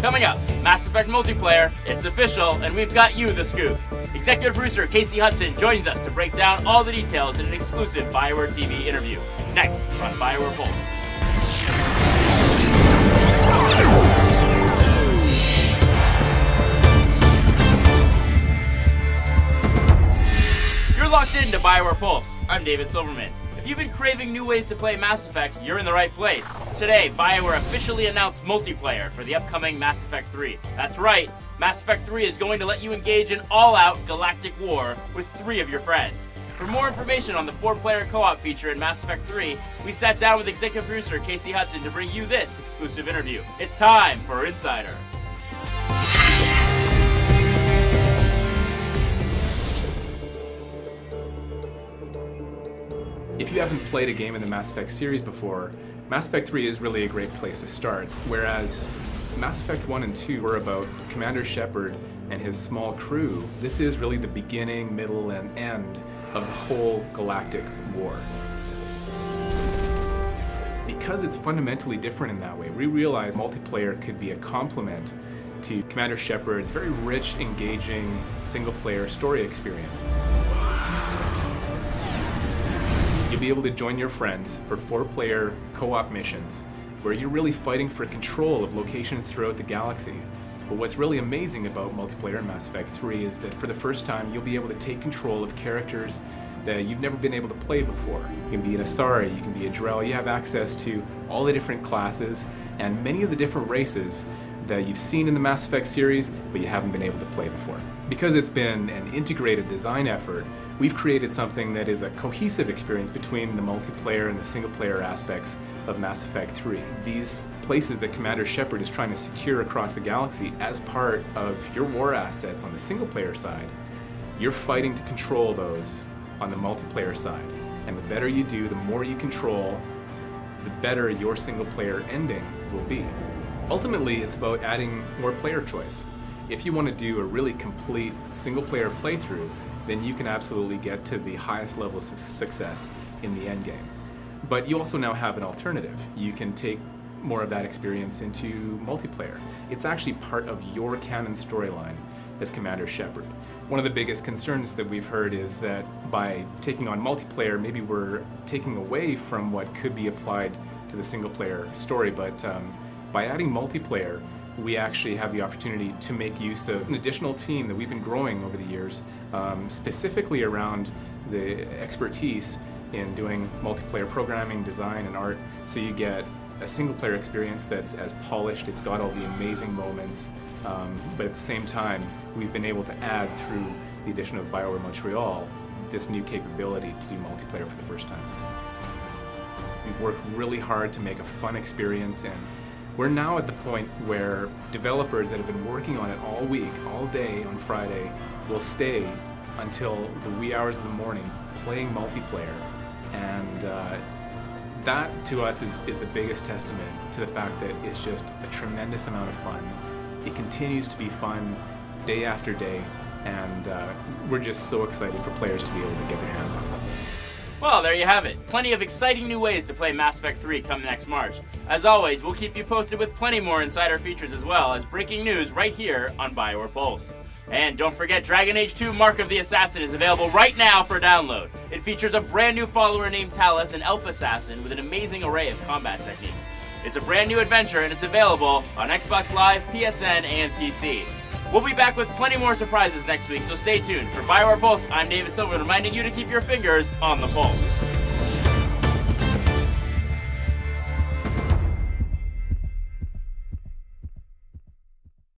Coming up, Mass Effect multiplayer, it's official, and we've got you the scoop. Executive producer Casey Hudson joins us to break down all the details in an exclusive BioWare TV interview. Next on BioWare Pulse. You're locked into BioWare Pulse. I'm David Silverman. If you've been craving new ways to play Mass Effect, you're in the right place. Today, BioWare officially announced multiplayer for the upcoming Mass Effect 3. That's right, Mass Effect 3 is going to let you engage in all-out galactic war with 3 of your friends. For more information on the 4-player co-op feature in Mass Effect 3, we sat down with executive producer Casey Hudson to bring you this exclusive interview. It's time for Insider. If you haven't played a game in the Mass Effect series before, Mass Effect 3 is really a great place to start. Whereas Mass Effect 1 and 2 were about Commander Shepard and his small crew, this is really the beginning, middle, and end of the whole galactic war. Because it's fundamentally different in that way, we realized multiplayer could be a complement to Commander Shepard's very rich, engaging, single-player story experience. You'll be able to join your friends for 4-player co-op missions where you're really fighting for control of locations throughout the galaxy. But what's really amazing about multiplayer in Mass Effect 3 is that for the first time you'll be able to take control of characters that you've never been able to play before. You can be an Asari, you can be a Drell, you have access to all the different classes and many of the different races that you've seen in the Mass Effect series, but you haven't been able to play before. Because it's been an integrated design effort, we've created something that is a cohesive experience between the multiplayer and the single-player aspects of Mass Effect 3. These places that Commander Shepard is trying to secure across the galaxy as part of your war assets on the single-player side, you're fighting to control those on the multiplayer side. And the better you do, the more you control, the better your single-player ending will be. Ultimately, it's about adding more player choice. If you want to do a really complete single-player playthrough, then you can absolutely get to the highest levels of success in the endgame. But you also now have an alternative. You can take more of that experience into multiplayer. It's actually part of your canon storyline as Commander Shepard. One of the biggest concerns that we've heard is that by taking on multiplayer, maybe we're taking away from what could be applied to the single-player story, but by adding multiplayer, we actually have the opportunity to make use of an additional team that we've been growing over the years, specifically around the expertise in doing multiplayer programming, design, and art, so you get a single-player experience that's as polished, it's got all the amazing moments, but at the same time, we've been able to add, through the addition of BioWare Montreal, this new capability to do multiplayer for the first time. We've worked really hard to make a fun experience, and we're now at the point where developers that have been working on it all week, all day on Friday, will stay until the wee hours of the morning playing multiplayer. And that, to us, is the biggest testament to the fact that it's just a tremendous amount of fun. It continues to be fun day after day, and we're just so excited for players to be able to get their hands on it. Well, there you have it. Plenty of exciting new ways to play Mass Effect 3 come next March. As always, we'll keep you posted with plenty more insider features as well as breaking news right here on BioWare Pulse. And don't forget, Dragon Age 2 Mark of the Assassin is available right now for download. It features a brand new follower named Talos, an elf assassin with an amazing array of combat techniques. It's a brand new adventure and it's available on Xbox Live, PSN, and PC. We'll be back with plenty more surprises next week, so stay tuned. For BioWare Pulse, I'm David Silverman, reminding you to keep your fingers on the pulse.